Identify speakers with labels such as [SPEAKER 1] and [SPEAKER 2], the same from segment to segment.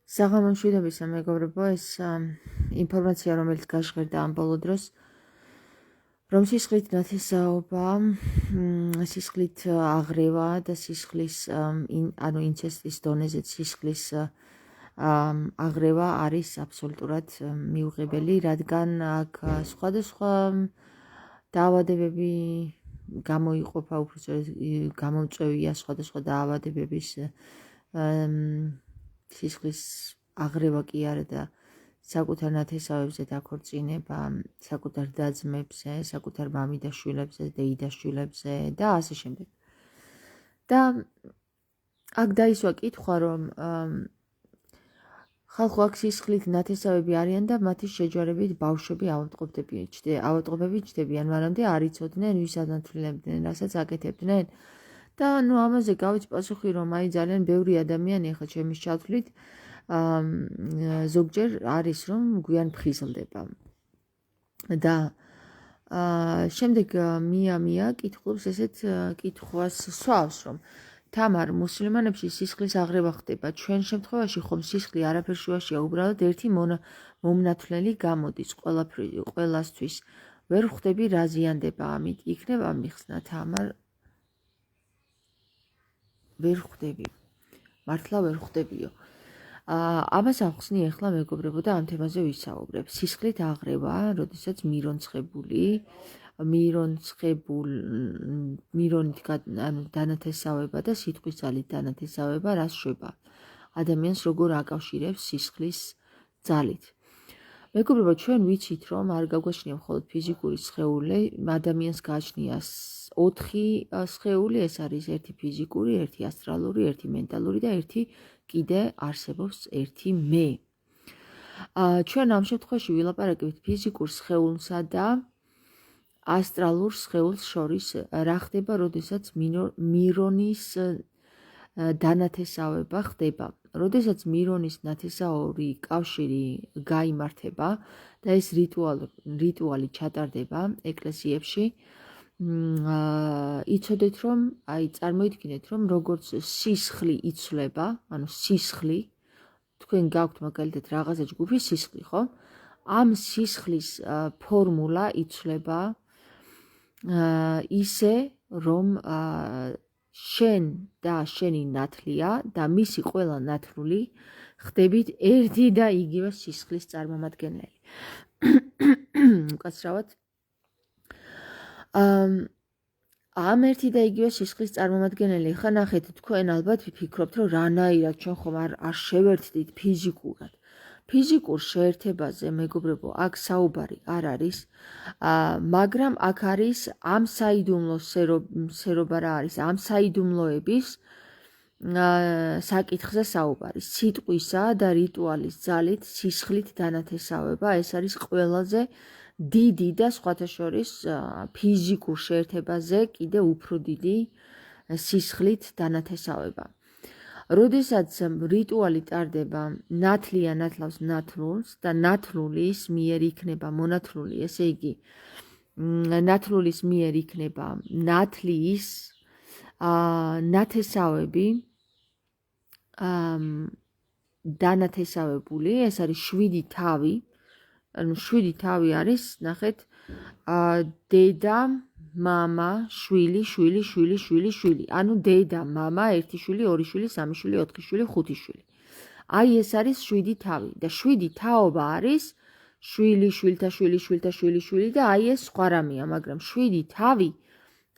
[SPEAKER 1] საღამო მშვიდობისა მეგობრებო, ეს ინფორმაცია, რომელიც გაჟღერდა ამ ბოლო დროს, რომ სისხლით ნათესაობა, სისხლით აღრევა და სისხლის ინცესტის დონეზე სისხლის აღრევა არის აბსოლუტურად მიუღებელი, რადგან აქ სხვადასხვა დაავადებები გამოიყოფა, უბრალოდ გამომწვევია სხვადასხვა დაავადებების სისხლის აღრევა კი არა და საკუთარ ნათესავებზე დაქორწინება, საკუთარ და-ძმებზე, საკუთარ მამიდაშვილებზე, დეიდაშვილებზე და ასე შემდეგ. და აქ დაისვა კითხვა, რომ ხალხო აქ სისხლით ნათესავები არიან და მათი შეჯვარებით ბავშვები ავადმყოფები ჩდებიან, მანამდე არ იცოდნენ, ვის ანათვლიებდნენ, რასაც აკეთებდნენ. და ამაზე გავიც პასუხი, რომ აი ძალიან ბევრი ადამიანი ახლა ჩემის ჩათვლით ზოგჯერ არის, რომ გვიან ფხიზლდება. და შემდეგ მია კითხულობს ესეთ კითხვას სვავს, რომ თამარ მუსლიმანებში სისხლის აღრევა ხდება, ჩვენ შემთხვევაში ხომ სისხლი არაფერ შუაშია, უბრალოდ ერთი მომნათვლელი გამოდის ყველასთვის. ვერ ხვდები რა ზიანდება ამით, იქნება მიხსნა თამარ? ვერ ხვდები. მართლა ვერ ხვდებიო. ამას ავხსნი ახლა მეგობრებო და ამ თემაზე ვისაუბრებ. სისხლით აღრევა, როდესაც მირონით დანათესავება და სიტყვის ძალით დანათესავება რას შვება? ადამიანს როგორ აკავშირებს სისხლის ძალით? მეგობრებო, ჩვენ ვიცით, რომ არ გაგვაჩნია მხოლოდ ფიზიკური სხეული, ადამიანს გააჩნია 4 სხეული, ეს არის ერთი ფიზიკური, ერთი ასტრალური, ერთი მენტალური და ერთი კიდე არსებობს ერთი მე. ჩვენ ამ შემთხვევაში ვილაპარაკებთ ფიზიკურ სხეულსა და ასტრალურ სხეულს შორის რა ხდება, როდესაც მირონის დანათესავება ხდება. როდესაც მირონის ნათესაური კავშირი გაიმართება და ეს რიტუალი ჩატარდება ეკლესიებში, იცოდეთ, რომ წარმოიდგინეთ, რომ როგორც სისხლი იცვლება, ანუ სისხლი, თქვენ გაქვთ მაგალითად რაღაცა ჯგუფი სისხლი, ხო? ამ სისხლის ფორმულა იცვლება ისე, რომ შენ და შენი ნათლია და მისი ყველა ნათლული ხდებით ერთი და იგივე სისხლის წარმომადგენელი. უკაცრავად ამ ერთი და იგივე სისხლის წარმომადგენელი, ხა ნახეთ, თქვენ ალბათ ვიფიქრობთ, რომ რანაირად ჩვენ ხომ არ შევერთდით ფიზიკურად. ფიზიკურ შეერთებაზე, მეგობრებო, აქ საუბარი არ არის, მაგრამ აქ არის ამ საიდუმლო სერობა რა არის, ამ საიდუმლოების საკითხზე საუბარი. სიტყვისა და რიტუალის ძალით, სისხლით დანათესავება, ეს არის ყველაზე დიდი და სხვათა შორის ფიზიკურ შეერთებაზე კიდე უფრო დიდი სისხლით დანათესავება. როდესაც რიტუალი ტარდება, ნათლია ნათლავს ნათლულს და ნათლულის მიერ იქნება მონათლული, ესე იგი, ნათლულის მიერ იქნება ნათლის ნათესავები დანათესავებული, ეს არის 7 თავი, ანუ 7 თავი არის, ნახეთ, დედა, მამა, შვილი, შვილი, შვილი, შვილი, შვილი. ანუ დედა, მამა, 1 შვილი, 2 შვილი, 3 შვილი, 4 შვილი, 5 შვილი. აი ეს არის 7 თავი და 7 თაობა არის შვილი, შვილთა შვილი, შვილთა შვილი, შვილი და აი ეს სხვა რამეა, მაგრამ 7 თავი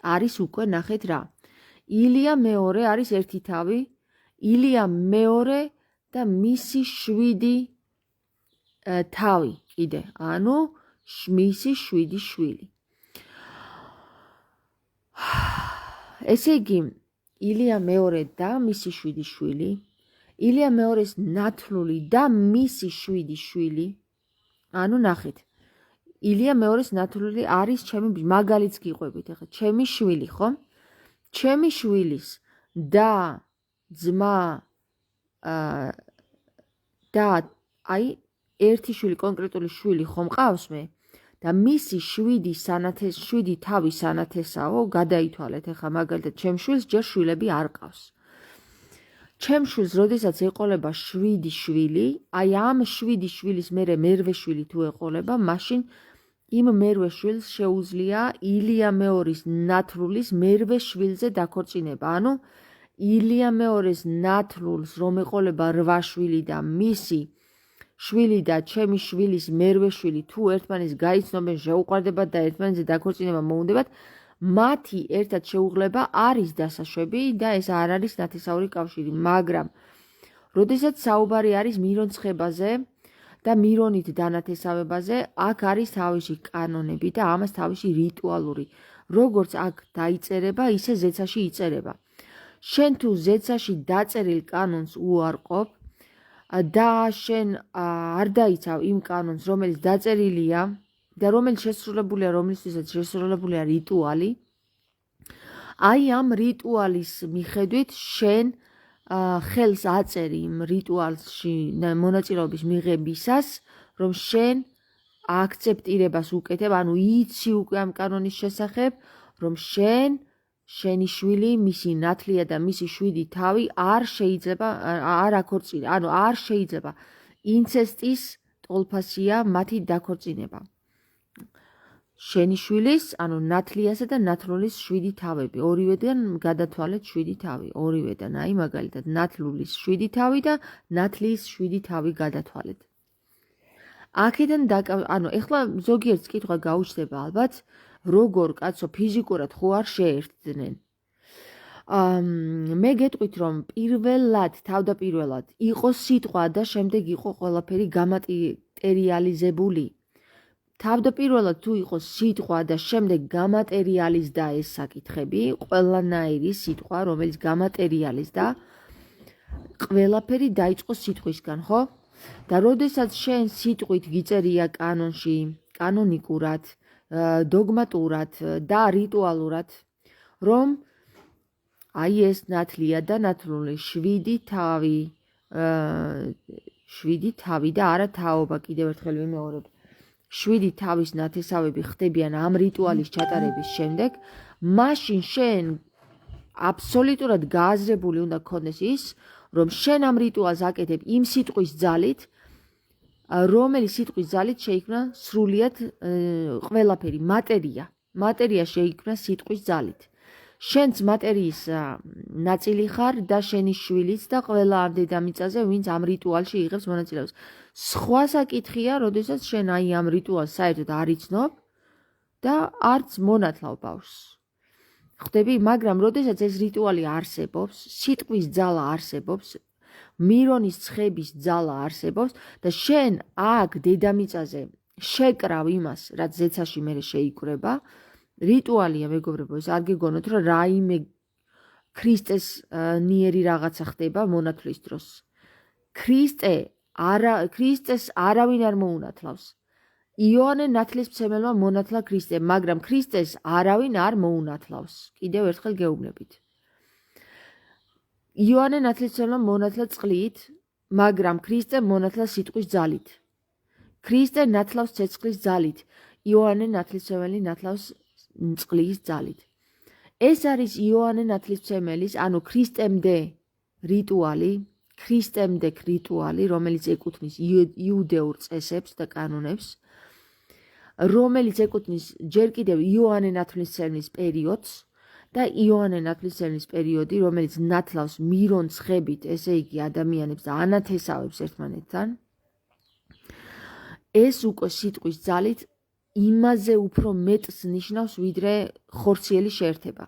[SPEAKER 1] არის უკვე ნახეთ რა. ილია მეორე არის 1 თავი, ილია მეორე და მისი 7 თავი კიდე, ანუ მისი 7 შვილი. ესე იგი, ილია მეორე და მისი 7 შვილი, ილია მეორის ნათლული და მისი 7 შვილი, ანუ ნახეთ, ილია მეორის ნათლული არის ჩემი, მაგალითს გიყვებით, ახლა ჩემი შვილი, ხო? ჩემი შვილის და ძმა და აი ერთი შვილი, კონკრეტული შვილი ხომ მყავს მე? და მისი 7 თავი სანათესაო გადაითვალეთ, ახლა მაგალითად ჩემ შვილს ჯერ შვილები არ ყავს. ჩემ შვილს როდესაც ეყოლება 7 შვილი, აი ამ 7 შვილის მერვე შვილი თუ ეყოლება, მაშინ იმ მერვე შვილს შეუძლია ილია მეორის ნათლულის მერვე შვილზე დაქორწინება. ანუ ილია მეორის ნათლულს რომ ეყოლება 8 შვილი და მისი შვილი და ჩემი შვილის მერვე შვილი თუ ერთმანეთს გაიცნობენ, შეუყვარდებათ და ერთმანეთზე დაქორწინება მოუნდებათ, მათი ერთად შეუღლება არის დასაშვები და ეს არ არის ნათესაური კავშირი, მაგრამ როდესაც საუბარი არის მირონცხებაზე და მირონით დანათესავებაზე, აქ არის თავისი კანონები და ამას თავისი რიტუალური. როგორც აქ დაიწერება, ისე ზეცაში იწერება. შენ თუ ზეცაში დაწერილ კანონს უარყოფ და შენ არ დაიცავ იმ კანონს, რომელიც დაწერილია და რომელიც რომლისთვისაც შესრულებულია რიტუალი, აი ამ რიტუალის მიხედვით შენ ხელს აწერი იმ რიტუალში მონაწილეობის მიღებისას, რომ შენ აქცეპტირებას უკეთებ, ანუ იცი უკვე ამ კანონის შესახებ, რომ შენი შვილი, მისი ნათლია და მისი 7 თავი არ შეიძლება არ აქორწინა, ანუ არ შეიძლება ინცესტის ტოლფასია მათი დაქორწინება. შენი შვილის, ანუ ნათლიასა და ნათლულის 7 თავები, ორივედან გადათვალეთ 7 თავი, ორივედან, აი მაგალითად, ნათლულის 7 თავი და ნათლიის 7 თავი გადათვალეთ. აქედან ანუ ეხლა ზოგიერთს კითხვა გაუჩნდება ალბათ, როგორ კაცო ფიზიკურად ხო არ შეერთდნენ. მე გეტყვით, რომ თავდაპირველად იყო სიტყვა და შემდეგ იყო ყველაფერი გამატერიალიზებული. თავდაპირველად თუ იყო სიტყვა და შემდეგ გამატერიალიზდა ეს საკითხები, ყველანაირი სიტყვა, რომელიც გამატერიალიზდა, ყველაფერი დაიწყო სიტყვისგან, ხო? და როდესაც შენ სიტყვით გიწერია კანონში, კანონიკურად, დოგმატურად და რიტუალურად, რომ აი ეს ნათლია და ნათლული 7 თავი და არა თაობა, კიდევ ერთხელ ვიმეორებ. 7 თავის ნათესავები ხდებიან ამ რიტუალის ჩატარების შემდეგ, მაშინ შენ აბსოლუტურად გააზრებული უნდა გქონდეს ის, რომ შენ ამ რიტუალს აკეთებ იმ სიტყვის ძალით, რომელიც სიტყვის ძალით შეიქმნა სრულიად ყველაფერი, მატერია შეიქმნა სიტყვის ძალით. შენც მატერიის ნაწილი ხარ და შენი შვილიც და ყველა ამ დედამიწაზე, ვინც ამ რიტუალში იღებს მონაწილეობას. სხვა საკითხია, როდესაც შენ აი ამ რიტუალს საერთოდ არ იცნობ და არც მონათლავ ბავშვს. ხვდები, მაგრამ როდესაც ეს რიტუალი არსებობს, სიტყვის ძალა არსებობს, მირონის ცხების ძალა არსებობს და შენ აქ დედამიწაზე შეკრავ იმას, რაც ზეცაში მერე შეიკვრება, რიტუალია, მეგობრებო, ეს არ გეგონოთ, რომ რაიმე ქრისტეს ნიერი რაღაცა ხდება მონათლის დროს. ქრისტეს არავინ არ მოუნათლავს. იოანე ნათლისმცემელმა მონათლა ქრისტე, მაგრამ ქრისტეს არავინ არ მოუნათლავს. კიდევ ერთხელ გეუბნებით. იოანე ნათლისმცემელმა მონათლა წყლით, მაგრამ ქრისტე მონათლა სიტყვის ძალით. ქრისტე ნათლავს ცეცხლის ძალით, იოანე ნათლისმცემელი ნათლავს წყლის ძალით. ეს არის იოანე ნათლისმცემელის, ანუ ქრისტემდე რიტუალი, რომელიც ეკუთვნის იუდეურ წესებს და კანონებს, რომელიც ეკუთვნის ჯერ კიდევ იოანე ნათლისმცემლის პერიოდს და იოანე ნათლისმცემლის პერიოდი, რომელიც ნათლავს მირონცხებით, ესე იგი ადამიანებს და ანათესავებს ერთმანეთთან, ეს უკვე სიტყვის ძალით იმაზე უფრო მეტს ნიშნავს, ვიდრე ხორციელი შეერთება.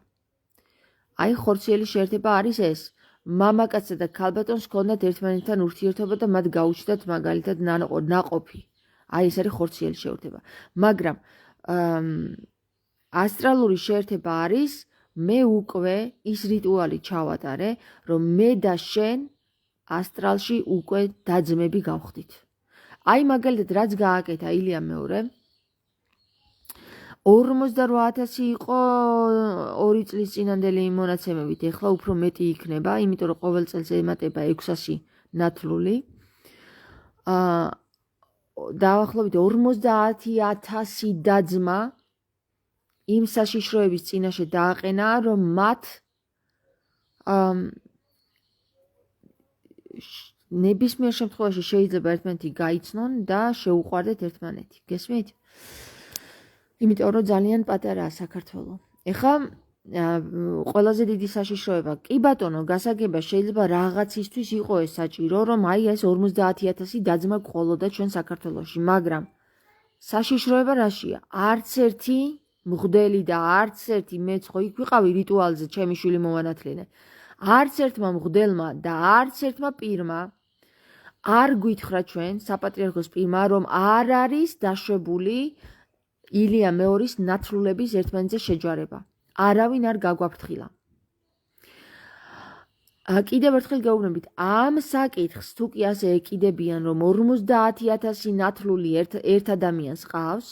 [SPEAKER 1] აი, ხორციელი შეერთება არის ეს. მამაკაცსა და ქალბატონს ჰქონდათ ერთმანეთთან ურთიერთობა და მათ გაუჩნდათ მაგალითად ნაყოფი. აი, ეს არის ხორციელი შეერთება. მაგრამ ასტრალური შეერთება არის, მე უკვე ის რიტუალი ჩავატარე, რომ მე და შენ ასტრალში უკვე დაძმები გავხდით. აი, მაგალითად, რაც გააკეთა ილია მეორე, 48,000 იყო 2 წლის წინანდელი მონაცემებით, ეხლა უფრო მეტი იქნება, იმიტომ რომ ყოველ წელს ემატება 600 ნათლული. დაახლოებით 50,000 დაძმა იმ საშიშროების წინაშე დააყენა, რომ მათ ნებისმიერ შემთხვევაში შეიძლება ერთმანეთი გაიცნონ და შეუყვარდეთ ერთმანეთი. გესმით? იმიტომ რომ ძალიან პატარაა საქართველო. ეხლა ყველაზე დიდი საშიშროება. კი ბატონო, გასაგება შეიძლება რაღაცისთვის იყო ეს საჭირო, რომ აი ეს 50,000 დაძმა გყოლოდა ჩვენ საქართველოში, მაგრამ საშიშროება რაშია? არც ერთი მღვდელი და არც ერთი მეც ხო იქ ვიყავი რიტუალზე, ჩემი შვილი მოვანათლინე. არც ერთმა მღვდელმა და არც ერთმა პირმა არ გვითხრა ჩვენ საპატრიარქოს პირმა, რომ არ არის დაშვებული ილია მეორის ნათლულების ერთმანეთზე შეჯვარება. არავინ არ გაგვაფრთხილა. კიდევ ერთხელ გაუგებრებით, ამ საკითხს თუ კი ასე ეკიდებიან, რომ 50,000 ნათლული ერთ ადამიანს ყავს,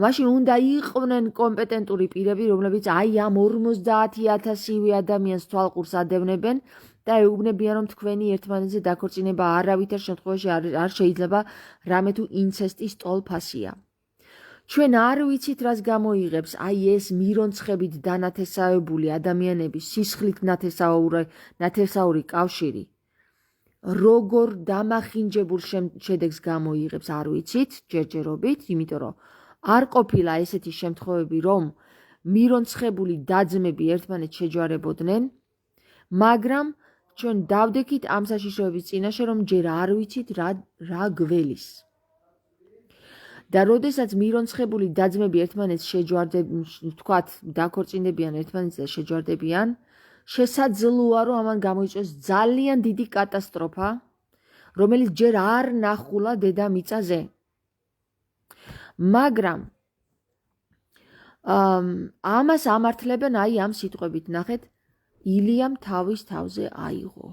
[SPEAKER 1] მაშინ უნდა იყვნენ კომპეტენტური პირები, რომლებიც აი ამ 50,000 ადამიანს თვალყურს ადევნებენ და ეუბნებიან, რომ თქვენი ერთმანეთზე დაქორწინება არავითარ შემთხვევაში არ შეიძლება რამე თუ ინცესტის ტოლფასია. ჩვენ არ ვიცით რას გამოიღებს აი ეს მირონცხებით დანათესავებული ადამიანების სისხლით ნათესაური კავშირი. როგორ დამახინჯებულ შედეგს გამოიღებს არ ვიცით ჯერჯერობით, იმიტომ რომ არ ყოფილა ესეთი შემთხვევები, რომ მირონცხებული დაძმები ერთმანეთს შეჯვარებოდნენ, მაგრამ ჩვენ დავდექით ამ საშიშროების წინაშე, რომ ჯერ არ ვიცით რა გველის. და როდესაც მირონცხებული დაძმები ერთმანეთს თქვათ, დაქორწინდებიან ერთმანეთს და შეჯვარდებიან, შესაძლოა, რომ ამან გამოიწვიოს ძალიან დიდი კატასტროფა, რომელიც ჯერ არ ნახულა დედამიწაზე. მაგრამ ამას ამართლებენ აი ამ სიტყვებით, ნახეთ, ილიამ თავის თავზე აიღო.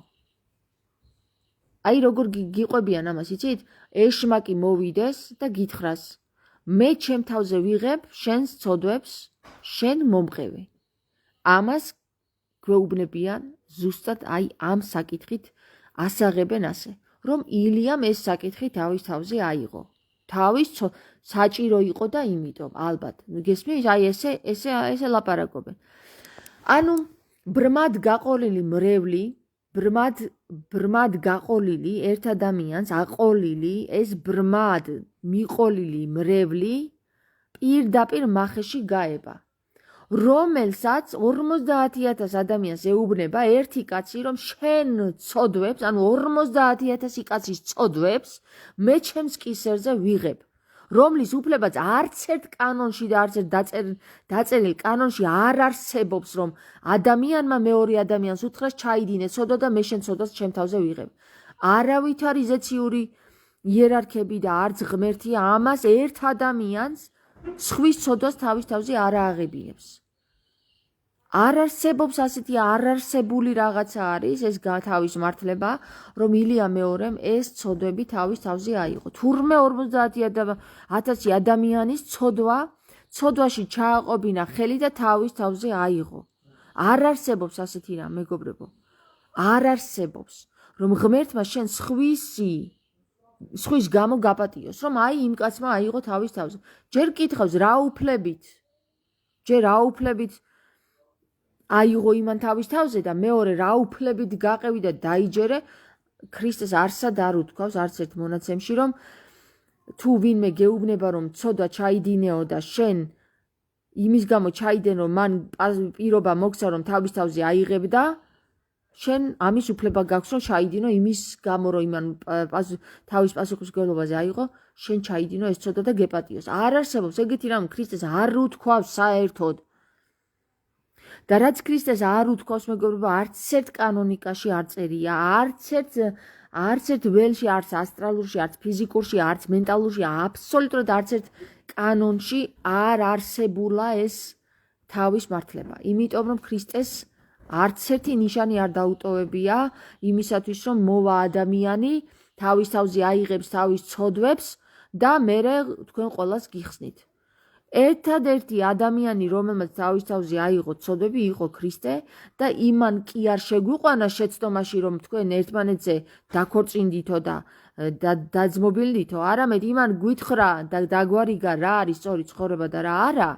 [SPEAKER 1] აი როგორ გიყვებიან ამას, იცით? ეშმაკი მოვიდეს და გითხრას, მე ჩემ თავზე ვიღებ შენს ცოდვებს, შენ მომყევე. ამას გვეუბნებიან ზუსტად აი ამ საკითხით ასაღებენ ასე, რომ ილიამ ეს საკითხი თავის თავზე აიღო. თავის საჭირო იყო და იმიტომ, ალბათ. გესმის? აი ესე ლაპარაკობენ. ანუ ბრმად გაყოლილი მრევლი, ბრმად გაყოლილი ერთ ადამიანს აყოლილი, ეს ბრმად მიყოლილი მრევლი პირდაპირ მახეში გაება, რომელსაც 50,000 ადამიანს ეუბნება ერთი კაცი, რომ შენ ცოდვებს, ანუ 50,000 კაცის ცოდვებს მე ჩემს კისერზე ვიღებ, რომლის უფლებაც არც ერთ კანონში და არც ერთ დაწერილ კანონში არ არსებობს, რომ ადამიანმა მეორე ადამიანს უთხრას ჩაიდინე ცოდვა და მე შენ ცოდვას ჩემ თავზე ვიღებ. არავითარი ზეციური იერარქები და არც ღმერთია ამას ერთ ადამიანს სხვის ცოდვას თავის თავზე არ ააღებინებს. არ არსებობს ასეთი არარსებული რაღაცა არის ეს თავის მართლება, რომ ილია მეორემ ეს ცოდვები თავის თავზე აიღო. თურმე 50,000 ადამიანის ცოდვაში ჩააყობინა ხელი და თავის თავზე აიღო. არ არსებობს ასეთი რამ, მეგობრებო. არ არსებობს, რომ ღმერთმა შენ სხვის გამო გაპატიოს, რომ აი იმ კაცმა აიღო თავის თავზე. ჯერ კითხავს რა უფლებით აიღო იმან თავის თავზე და მეორე რა უფლებით გაყევი და დაიჯერე. ქრისტეს არსად არ უთქვავს არც ერთ მონაცემში, რომ თუ ვინმე გეუბნება, რომ ცოდვა ჩაიდინეო და შენ იმის გამო ჩაიდენო, მან პირობა მოგცა, რომ თავის თავზე აიღებდა, შენ ამის უფლება გაქვს, რომ ჩაიდინო იმის გამო, რომ იმან თავის პასუხისმგებლობაზე აიღო, შენ ჩაიდინო ეს ცოდვა და გეპატიოს. არ არსებობს ეგეთი რამ, ქრისტეს არ უთქვავს საერთოდ. და რაც ქრისტეს არ უთქვავს, მეგობრებო, არც ერთ კანონიკაში არ წერია, არც ერთ ველში, არც ასტრალურში, არც ფიზიკურში, არც მენტალურში, აბსოლუტურად არც ერთ კანონში არ არსებულა ეს თავის მართლება. იმიტომ რომ ქრისტეს არც ერთი ნიშანი არ დაუტოვებია იმისათვის, რომ მოვა ადამიანი თავის თავზე აიღებს თავის ცოდვებს და მერე თქვენ ყველას გიხსნით. ერთადერთი ადამიანი, რომელმაც თავის თავზე აიღო ცოდვები, იყო ქრისტე და იმან კი არ შეგვიყვანა შეცდომაში, რომ თქვენ ერთმანეთზე დაქორწინდითო და დაძმობილდითო, არამედ იმან გვითხრა და დაგვარიგა რა არის სწორი ცხოვრება და რა არა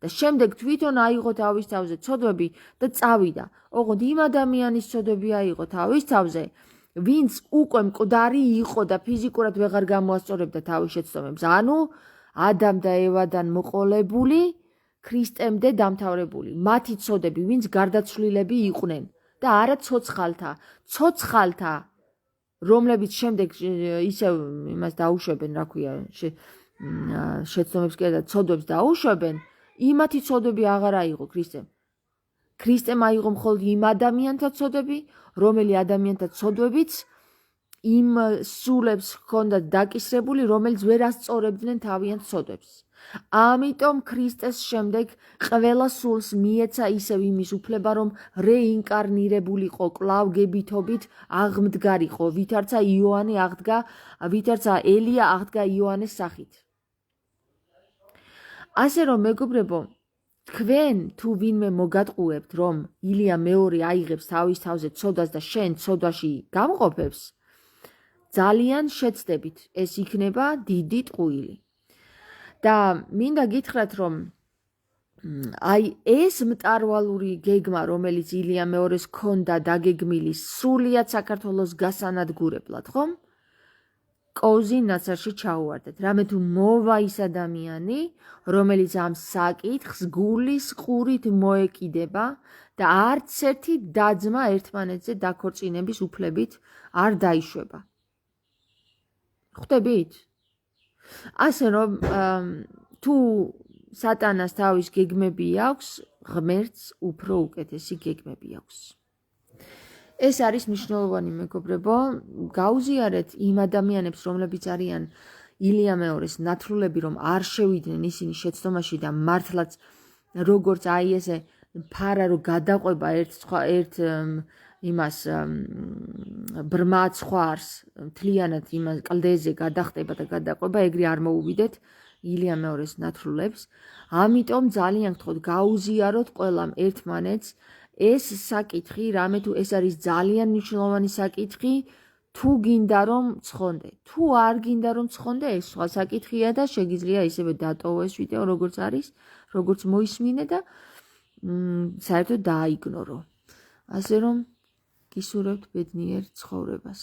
[SPEAKER 1] და შემდეგ თვითონ აიღო თავის თავზე ცოდვები და წავიდა. ოღონდ იმ ადამიანის ცოდვები აიღო თავის თავზე, ვინც უკვე მკვდარი იყო და ფიზიკურად ვეღარ გამოასწორებდა თავის შეცდომებს, ანუ ადამ და ევადან მოყოლებული, ქრისტემდე დამთავრებული, მათი ცოდები, ვინც გარდაცვლილები იყვნენ და არა ცოცხალთა, რომლებიც შემდეგ ისევ იმას დაუშვებენ, რა ქვია, შეცდომებს კი და ცოდვებს დაუშვებენ, იმათი ცოდები აღარ აიღო ქრისტემ. ქრისტემ აიღო მხოლოდ იმ ადამიანთა ცოდები, რომელი ადამიანთა ცოდვებიც იმ სულებს ჰქონდათ დაკისრებული, რომელიც ვერ ასწორებდნენ თავიანთ ცოდვებს. ამიტომ ქრისტეს შემდეგ ყველა სულს მიეცა ისევ იმის უფლება, რომ რეინკარნირებულიყო, კვლავ გებითობით აღმდგარიყო, ვითარცა ელია აღდგა იოანეს სახით. ასე რომ მეგობრებო, თქვენ თუ ვინმე მოგატყუებთ, რომ ილია მეორე აიღებს თავის თავზე ცოდვას და შენ ცოდვაში გამყოფებს, ძალიან შეცდებით, ეს იქნება დიდი ტყუილი. და მინდა გითხრათ, რომ აი ეს მტარვალური გეგმა, რომელიც ილია მეორეს ჰქონდა დაგეგმილი სრულიად საქართველოს გასანადგურებლად, ხომ? კოვზი ნაცარში ჩაუვარდეთ. რამე თუ მოვა ის ადამიანი, რომელიც ამ საკითხს გულის ყურით მოეკიდება და არც ერთი დაძმა ერთმანეთზე დაქორწინების უფლებით არ დაიშვება. ხვდებით? ასე რომ თუ სატანას თავის გეგმები აქვს, ღმერთს უფრო უკეთესი გეგმები აქვს. ეს არის მნიშვნელოვანი მეგობრებო, გაუზიარეთ იმ ადამიანებს, რომლებიც არიან ილია მეორის ნათლულები, რომ არ შევიდნენ ისინი შეცდომაში და მართლაც როგორც აი ესე ფარა რო გადაყვება ერთ იმას ბრმა ცხვარს მთლიანად იმას კლდეზე გადახტება და გადაყვება, ეგრე არ მოუვიდეთ ილია მეორის ნათლულებს. ამიტომ ძალიან გთხოვთ, გაუზიაროთ ყველამ ერთმანეთს ეს საკითხი, რამე თუ ეს არის ძალიან მნიშვნელოვანი საკითხი, თუ გინდა რომ ცხონდე. თუ არ გინდა რომ ცხონდე, ეს სხვა საკითხია და შეგიძლია ისევე დატოვო ეს ვიდეო, როგორც არის, როგორც მოისმინე და საერთოდ დააიგნორო. ასე რომ გისურვებთ ბედნიერ ცხოვრებას.